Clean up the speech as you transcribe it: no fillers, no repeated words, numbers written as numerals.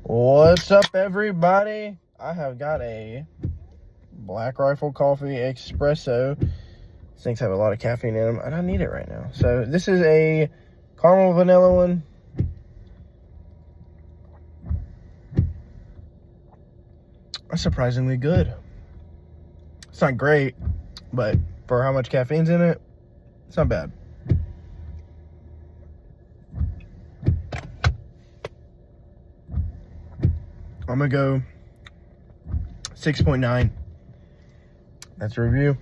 What's up, everybody? I have got a Black Rifle Coffee Espresso. These things have a lot of caffeine in them, and I need it right now. So this is a caramel vanilla one. That's surprisingly good. It's not great, but for how much caffeine's in it, it's not bad. I'm gonna go 6.9. That's a review.